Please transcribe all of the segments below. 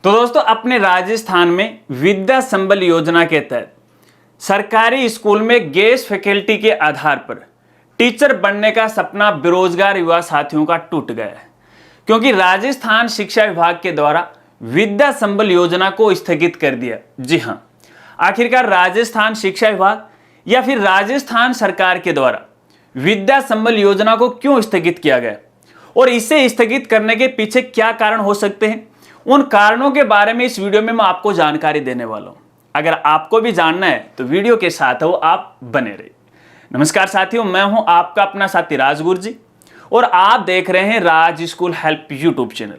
तो दोस्तों अपने राजस्थान में विद्या संबल योजना के तहत सरकारी स्कूल में गेस्ट फैकल्टी के आधार पर टीचर बनने का सपना बेरोजगार युवा साथियों का टूट गया है, क्योंकि राजस्थान शिक्षा विभाग के द्वारा विद्या संबल योजना को स्थगित कर दिया। जी हां, आखिरकार राजस्थान शिक्षा विभाग या फिर राजस्थान सरकार के द्वारा विद्या संबल योजना को क्यों स्थगित किया गया और इसे स्थगित करने के पीछे क्या कारण हो सकते हैं, उन कारणों के बारे में इस वीडियो में मैं आपको जानकारी देने वाला हूं। अगर आपको भी जानना है तो वीडियो के साथ हो आप बने रहिए। नमस्कार साथियों, मैं हूं आपका अपना साथी राज गुरजी और आप देख रहे हैं राज स्कूल हेल्प यूट्यूब चैनल।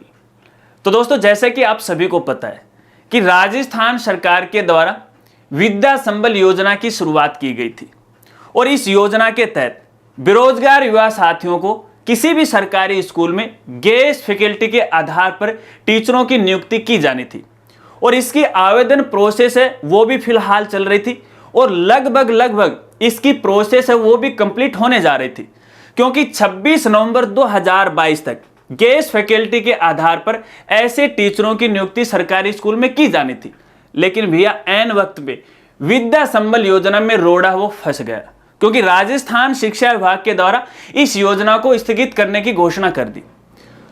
तो दोस्तों, जैसे कि आप सभी को पता है कि राजस्थान सरकार के द्वारा विद्या संबल योजना की शुरुआत की गई थी और इस योजना के तहत बेरोजगार युवा साथियों को किसी भी सरकारी स्कूल में गेस्ट फैकल्टी के आधार पर टीचरों की नियुक्ति की जानी थी और इसकी आवेदन प्रोसेस है वो भी फिलहाल चल रही थी और लगभग इसकी प्रोसेस है वो भी कंप्लीट होने जा रही थी, क्योंकि 26 नवंबर 2022 तक गेस्ट फैकल्टी के आधार पर ऐसे टीचरों की नियुक्ति सरकारी स्कूल में की जानी थी। लेकिन भैया ऐन वक्त पे विद्या संबल योजना में रोड़ा वो फंस गया, क्योंकि राजस्थान शिक्षा विभाग के द्वारा इस योजना को स्थगित करने की घोषणा कर दी।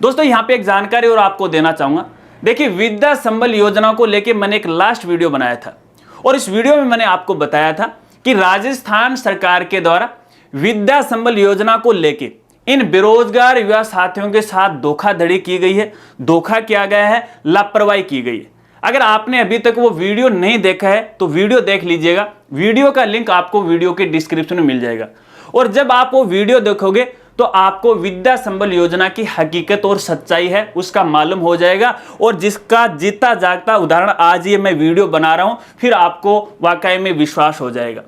दोस्तों, यहाँ पे एक जानकारी और आपको देना चाहूंगा। देखिए, विद्या संबल योजना को लेके मैंने एक लास्ट वीडियो बनाया था और इस वीडियो में मैंने आपको बताया था कि राजस्थान सरकार के द्वारा विद्या संबल योजना को लेके इन बेरोजगार युवा साथियों के साथ धोखाधड़ी की गई है, धोखा किया गया है, लापरवाही की गई है। अगर आपने अभी तक वो वीडियो नहीं देखा है तो वीडियो देख लीजिएगा। वीडियो का लिंक आपको वीडियो के डिस्क्रिप्शन में मिल जाएगा और जब आप वो वीडियो देखोगे तो आपको विद्या संबल योजना की हकीकत और सच्चाई है उसका मालूम हो जाएगा और जिसका जीता जागता उदाहरण आज ये मैं वीडियो बना रहा हूं, फिर आपको वाकई में विश्वास हो जाएगा।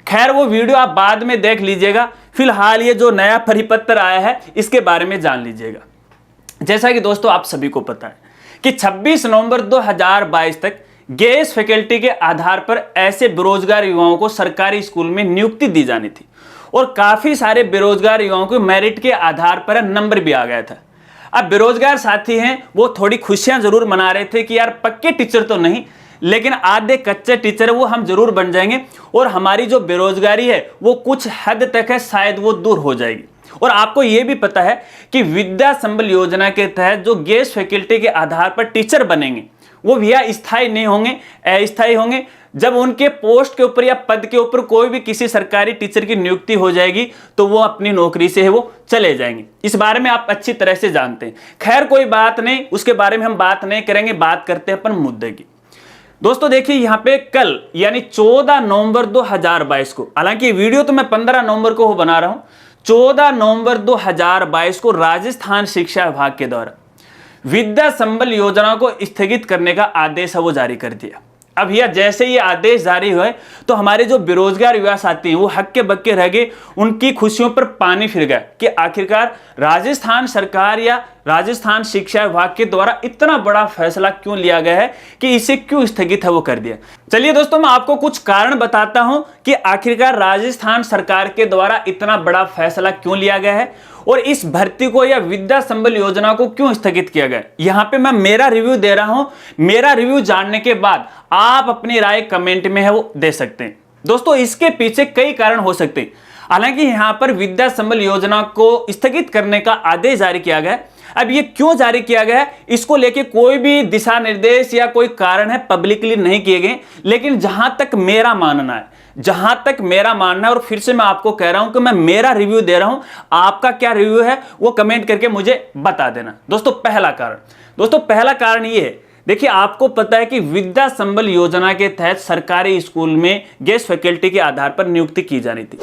खैर, वो वीडियो आप बाद में देख लीजिएगा। फिलहाल ये जो नया परिपत्र आया है इसके बारे में जान लीजिएगा। जैसा कि दोस्तों आप सभी को पता है कि 26 नवंबर 2022 तक गेस्ट फैकल्टी के आधार पर ऐसे बेरोजगार युवाओं को सरकारी स्कूल में नियुक्ति दी जानी थी और काफी सारे बेरोजगार युवाओं को मेरिट के आधार पर नंबर भी आ गया था। अब बेरोजगार साथी हैं वो थोड़ी खुशियां जरूर मना रहे थे कि यार पक्के टीचर तो नहीं, लेकिन आधे कच्चे टीचर वो हम जरूर बन जाएंगे और हमारी जो बेरोजगारी है वो कुछ हद तक है शायद वो दूर हो जाएगी। और आपको ये भी पता है कि विद्या संबल योजना के तहत जो गेस्ट फैकल्टी के आधार पर टीचर बनेंगे वो भैया स्थायी नहीं होंगे, अस्थायी होंगे। जब उनके पोस्ट के ऊपर या पद के ऊपर कोई भी किसी सरकारी टीचर की नियुक्ति हो जाएगी तो वो अपनी नौकरी से है वो चले जाएंगे। इस बारे में आप अच्छी तरह से जानते हैं। खैर, कोई बात नहीं, उसके बारे में हम बात नहीं करेंगे, बात करते हैं अपन मुद्दे की। दोस्तों देखिए, यहाँ पे कल यानी 14 नवंबर 2022 को, हालांकि वीडियो तो मैं 15 नवंबर को बना रहा हूं, 14 नवंबर 2022 को राजस्थान शिक्षा विभाग के द्वारा विद्या संबल योजना को स्थगित करने का आदेश है वो जारी कर दिया। अब यह जैसे ये आदेश जारी हुए तो हमारे जो बेरोजगार युवा साथी हैं वो हक्के बक्के रह गए, उनकी खुशियों पर पानी फिर गया कि आखिरकार राजस्थान सरकार या राजस्थान शिक्षा विभाग के द्वारा इतना बड़ा फैसला क्यों लिया गया है कि इसे क्यों स्थगित है वो कर दिया। चलिए दोस्तों, मैं आपको कुछ कारण बताता हूं कि आखिरकार राजस्थान सरकार के द्वारा इतना बड़ा फैसला क्यों लिया गया है और इस भर्ती को या विद्या संबल योजना को क्यों स्थगित किया गया। यहां पे मैं मेरा रिव्यू दे रहा हूं, मेरा रिव्यू जानने के बाद आप अपनी राय कमेंट में है वो दे सकते हैं। दोस्तों, इसके पीछे कई कारण हो सकते हैं। हालांकि यहां पर विद्या संबल योजना को स्थगित करने का आदेश जारी किया गया। अब ये क्यों जारी किया गया है इसको लेके कोई भी दिशा निर्देश या कोई कारण है पब्लिकली नहीं किए गए, लेकिन जहां तक मेरा मानना है और फिर से मैं आपको कह रहा हूं कि मैं मेरा रिव्यू दे रहा हूं, आपका क्या रिव्यू है वो कमेंट करके मुझे बता देना। दोस्तों पहला कारण ये है, देखिए आपको पता है कि विद्या संबल योजना के तहत सरकारी स्कूल में गेस्ट फैकल्टी के आधार पर नियुक्ति की जानी थी।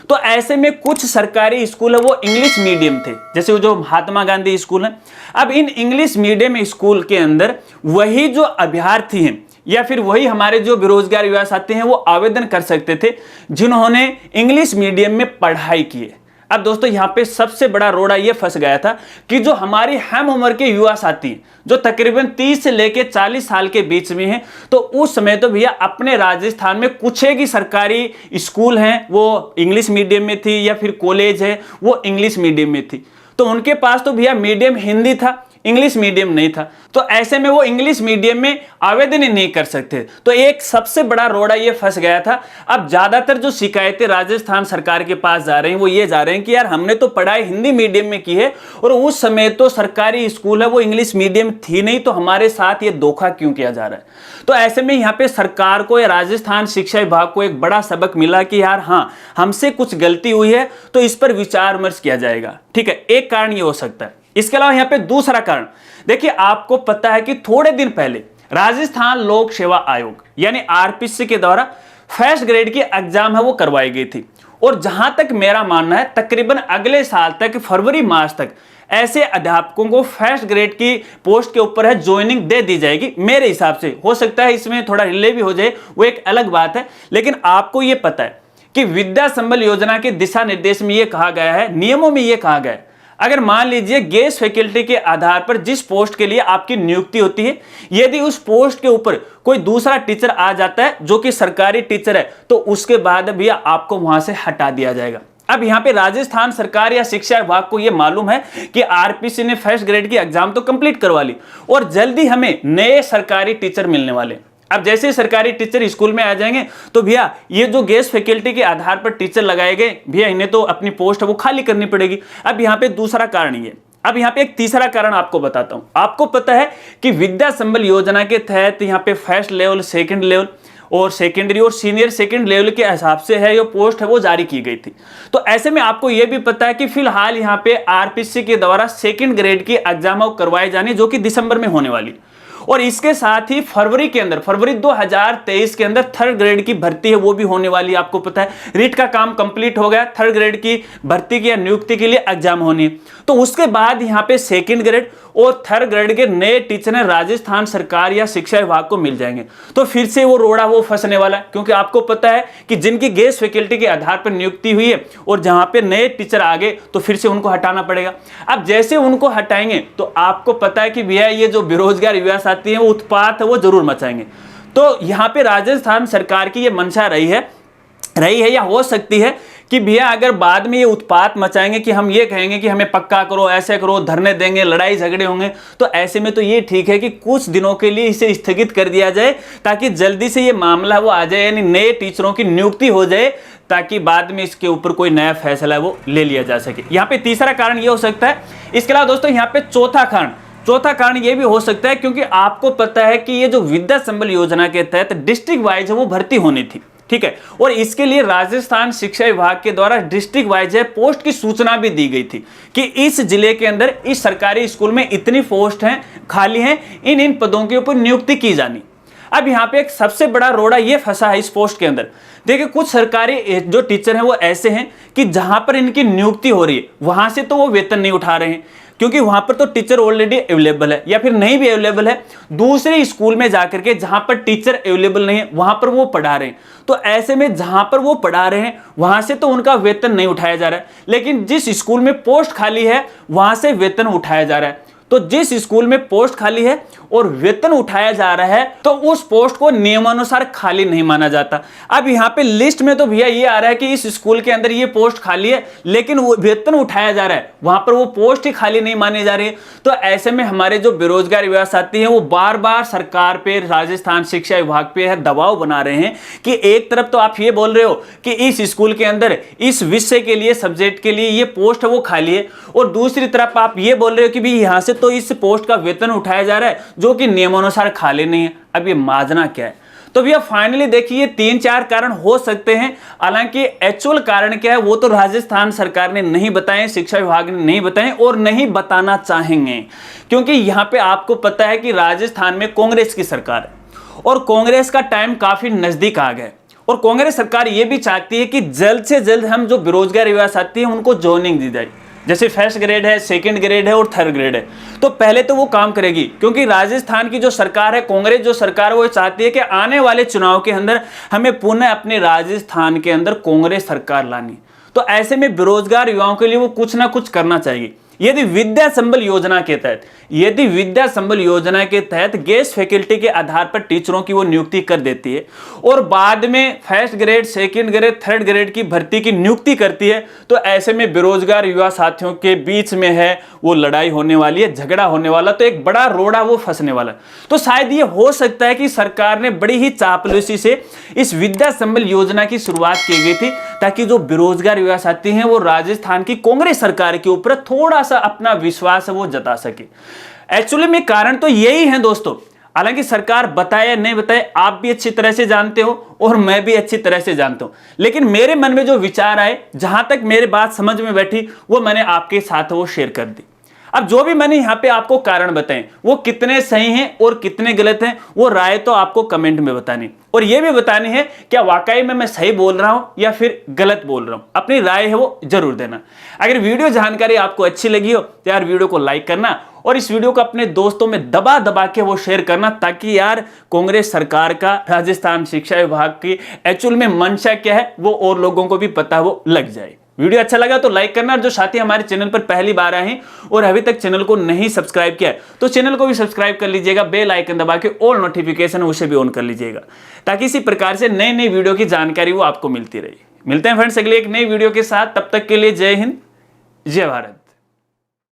तो ऐसे में कुछ सरकारी स्कूल है वो इंग्लिश मीडियम थे, जैसे वो जो महात्मा गांधी स्कूल है। अब इन इंग्लिश मीडियम स्कूल के अंदर वही जो अभ्यर्थी हैं या फिर वही हमारे जो बेरोजगार युवा साथी हैं वो आवेदन कर सकते थे जिन्होंने इंग्लिश मीडियम में पढ़ाई की है। अब दोस्तों यहाँ पे सबसे बड़ा रोड़ा ये फंस गया था कि जो हमारी हम उम्र के युवा साथी जो तकरीबन 30 से लेके 40 साल के बीच में हैं, तो उस समय तो भैया अपने राजस्थान में कुछ एक ही सरकारी स्कूल हैं वो इंग्लिश मीडियम में थी या फिर कॉलेज है वो इंग्लिश मीडियम में थी। तो उनके पास तो भैया मीडियम हिंदी था, इंग्लिश मीडियम नहीं था, तो ऐसे में वो इंग्लिश मीडियम में आवेदन ही नहीं कर सकते। तो एक सबसे बड़ा रोड़ा ये फंस गया था। अब ज्यादातर जो शिकायतें राजस्थान सरकार के पास जा रही हैं वो ये जा रहे हैं कि यार हमने तो पढ़ाई हिंदी मीडियम में की है और उस समय तो सरकारी स्कूल है वो इंग्लिश मीडियम थी नहीं, तो हमारे साथ ये धोखा क्यों किया जा रहा है। तो ऐसे में यहाँ पे सरकार को या राजस्थान शिक्षा विभाग को एक बड़ा सबक मिला कि यार हाँ, हमसे कुछ गलती हुई है तो इस पर विचार विमर्श किया जाएगा। ठीक है, एक कारण ये हो सकता है। इसके अलावा यहाँ पे दूसरा कारण देखिए, आपको पता है कि थोड़े दिन पहले राजस्थान लोक सेवा आयोग यानी आरपीएससी के द्वारा फर्स्ट ग्रेड की एग्जाम है वो करवाई गई थी, और जहां तक मेरा मानना है तकरीबन अगले साल तक फरवरी मार्च तक ऐसे अध्यापकों को फर्स्ट ग्रेड की पोस्ट के ऊपर है ज्वाइनिंग दे दी जाएगी। मेरे हिसाब से हो सकता है इसमें थोड़ा डिले भी हो जाए, वो एक अलग बात है, लेकिन आपको ये पता है कि विद्या संबल योजना के दिशा निर्देश में ये कहा गया है, नियमों में ये कहा गया है, अगर मान लीजिए गेस्ट फैकल्टी के आधार पर जिस पोस्ट के लिए आपकी नियुक्ति होती है, यदि उस पोस्ट के ऊपर कोई दूसरा टीचर आ जाता है जो कि सरकारी टीचर है, तो उसके बाद भी आपको वहां से हटा दिया जाएगा। अब यहाँ पे राजस्थान सरकार या शिक्षा विभाग को यह मालूम है कि आरपीएससी ने फर्स्ट ग्रेड की एग्जाम तो कंप्लीट करवा ली और जल्दी हमें नए सरकारी टीचर मिलने वाले। अब जैसे सरकारी टीचर स्कूल में आ जाएंगे तो भैया ये जो गेस्ट फैकल्टी के आधार पर टीचर लगाए गए, भैया इन्हें तो अपनी पोस्ट है वो खाली करनी पड़ेगी। अब यहाँ पे दूसरा कारण ये, अब यहाँ पे एक तीसरा कारण आपको बताता हूं। आपको पता है कि विद्या संबल योजना के तहत यहाँ पे फर्स्ट लेवल, सेकंड लेवल और सेकेंडरी और सीनियर सेकंड लेवल के हिसाब से है ये पोस्ट है वो जारी की गई थी। तो ऐसे में आपको ये भी पता है कि फिलहाल यहाँ पे आरपीएससी के द्वारा सेकंड ग्रेड की एग्जाम करवाई जानी जो कि दिसंबर में होने वाली, और इसके साथ ही फरवरी के अंदर, फरवरी 2023 के अंदर थर्ड ग्रेड की भर्ती है वो भी होने वाली है। आपको पता है रीट का काम कंप्लीट हो गया, थर्ड ग्रेड की भर्ती की या नियुक्ति के लिए एग्जाम होनी है। तो उसके बाद यहाँ पे सेकंड ग्रेड और थर्ड ग्रेड के नए टीचर राजस्थान सरकार या शिक्षा विभाग को मिल जाएंगे। तो फिर से वो रोड़ा वो फंसने वाला है, क्योंकि आपको पता है कि जिनकी गेस्ट फैकल्टी के आधार पर नियुक्ति हुई है और जहां पे नए टीचर आ गए तो फिर से उनको हटाना पड़ेगा। अब जैसे उनको हटाएंगे तो आपको पता है कि भैया ये जो बेरोजगार युवा साथी हैं वो उत्पात है वो जरूर मचाएंगे। तो यहाँ पे राजस्थान सरकार की ये मंशा रही है या हो सकती है कि भैया अगर बाद में ये उत्पात मचाएंगे कि हम ये कहेंगे कि हमें पक्का करो, ऐसे करो, धरने देंगे, लड़ाई झगड़े होंगे, तो ऐसे में तो ये ठीक है कि कुछ दिनों के लिए इसे स्थगित कर दिया जाए ताकि जल्दी से ये मामला वो आ जाए, यानी नए टीचरों की नियुक्ति हो जाए, ताकि बाद में इसके ऊपर कोई नया फैसला वो ले लिया जा सके। यहाँ पे तीसरा कारण ये हो सकता है। इसके अलावा दोस्तों यहाँ पे चौथा कारण ये भी हो सकता है, क्योंकि आपको पता है कि ये जो विद्या संबल योजना के तहत डिस्ट्रिक्ट वाइज वो भर्ती होनी थी, ठीक है, और इसके लिए राजस्थान शिक्षा विभाग के द्वारा डिस्ट्रिक्ट वाइज पोस्ट की सूचना भी दी गई थी कि इस जिले के अंदर इस सरकारी स्कूल में इतनी पोस्ट हैं खाली हैं, इन पदों के ऊपर नियुक्ति की जानी। अब यहाँ पे एक सबसे बड़ा रोड़ा ये फंसा है इस पोस्ट के अंदर। देखिए कुछ सरकारी जो टीचर हैं वो ऐसे हैं कि जहां पर इनकी नियुक्ति हो रही है वहां से तो वो वेतन नहीं उठा रहे हैं, क्योंकि वहां पर तो टीचर ऑलरेडी अवेलेबल है, या फिर नहीं भी अवेलेबल है, दूसरे स्कूल में जाकर के जहां पर टीचर अवेलेबल नहीं है वहां पर वो पढ़ा रहे हैं। तो ऐसे में जहां पर वो पढ़ा रहे हैं वहां से तो उनका वेतन नहीं उठाया जा रहा है, लेकिन जिस स्कूल में पोस्ट खाली है वहां से वेतन उठाया जा रहा है। तो जिस स्कूल में पोस्ट खाली है और वेतन उठाया जा रहा है तो उस पोस्ट को नियमानुसार खाली नहीं माना जाता। अब यहाँ पे लिस्ट में तो भैया ये आ रहा है कि इस स्कूल के अंदर ये पोस्ट खाली है, लेकिन वो वेतन उठाया जा रहा है, वहां पर वो पोस्ट ही खाली नहीं मानी जा रही है। तो ऐसे में हमारे जो बेरोजगार युवा साथी हैं वो बार बार सरकार पे, राजस्थान शिक्षा विभाग पे दबाव बना रहे हैं कि एक तरफ तो आप ये बोल रहे हो कि इस स्कूल के अंदर इस विषय के लिए, सब्जेक्ट के लिए ये पोस्ट है वो खाली है, और दूसरी तरफ आप ये बोल रहे हो कि भी यहाँ से तो इस पोस्ट का वेतन उठाया जा रहा है जो कि नियमानुसार खाली नहीं है। अब ये माजना क्या है? तो भैया फाइनली देखिए 3-4 कारण हो सकते हैं, हालांकि एक्चुअल कारण क्या है वो तो राजस्थान सरकार ने नहीं बताए, शिक्षा विभाग ने नहीं बताए और नहीं बताना चाहेंगे, क्योंकि यहाँ पे आपको पता है कि राजस्थान में कांग्रेस की सरकार है और कांग्रेस का टाइम काफी नजदीक आ गया, और कांग्रेस सरकार ये भी चाहती है कि जल्द से जल्द हम जो बेरोजगार युवा साथी हैं उनको जॉइनिंग दी जाए। जैसे फर्स्ट ग्रेड है, सेकंड ग्रेड है और थर्ड ग्रेड है, तो पहले तो वो काम करेगी, क्योंकि राजस्थान की जो सरकार है, कांग्रेस जो सरकार है, वो चाहती है कि आने वाले चुनाव के अंदर हमें पुनः अपने राजस्थान के अंदर कांग्रेस सरकार लानी। तो ऐसे में बेरोजगार युवाओं के लिए वो कुछ ना कुछ करना चाहिए। यदि विद्या संबल योजना के तहत गेस्ट फैकल्टी के आधार पर टीचरों की वो नियुक्ति कर देती है और बाद में first grade, second grade, third grade की भर्ती की नियुक्ति करती है, तो ऐसे में बेरोजगार युवा साथियों के बीच में है वो लड़ाई होने वाली है, झगड़ा होने वाला, तो एक बड़ा रोड़ा वो फंसने वाला। तो शायद ये हो सकता है कि सरकार ने बड़ी ही चापलूसी से इस विद्या संबल योजना की शुरुआत की गई थी, ताकि जो बेरोजगार युवा साथी हैं वो राजस्थान की कांग्रेस सरकार के ऊपर थोड़ा सा अपना विश्वास वो जता सके। एक्चुअली में कारण तो यही है दोस्तों, हालांकि सरकार बताए नहीं बताए आप भी अच्छी तरह से जानते हो और मैं भी अच्छी तरह से जानता हूं, लेकिन मेरे मन में जो विचार आए, जहां तक मेरी बात समझ में बैठी, वो मैंने आपके साथ वो शेयर कर दी। अब जो भी मैंने यहां पे आपको कारण बताए वो कितने सही हैं और कितने गलत हैं, वो राय तो आपको कमेंट में बतानी, और ये भी बतानी है क्या वाकई में मैं सही बोल रहा हूं या फिर गलत बोल रहा हूं। अपनी राय है वो जरूर देना। अगर वीडियो जानकारी आपको अच्छी लगी हो तो यार वीडियो को लाइक करना और इस वीडियो को अपने दोस्तों में दबा दबा के वो शेयर करना, ताकि यार कांग्रेस सरकार का राजस्थान शिक्षा विभाग की एक्चुअल में मंशा क्या है वो और लोगों को भी पता वो लग जाए। वीडियो अच्छा लगा तो लाइक करना, और जो साथी हमारे चैनल पर पहली बार आए हैं और अभी तक चैनल को नहीं सब्सक्राइब किया है तो चैनल को भी सब्सक्राइब कर लीजिएगा, बेल आइकन दबा के ऑल नोटिफिकेशन उसे भी ऑन कर लीजिएगा, ताकि इसी प्रकार से नई नई वीडियो की जानकारी वो आपको मिलती रहे। मिलते हैं फ्रेंड्स अगले एक नई वीडियो के साथ, तब तक के लिए जय हिंद, जय भारत।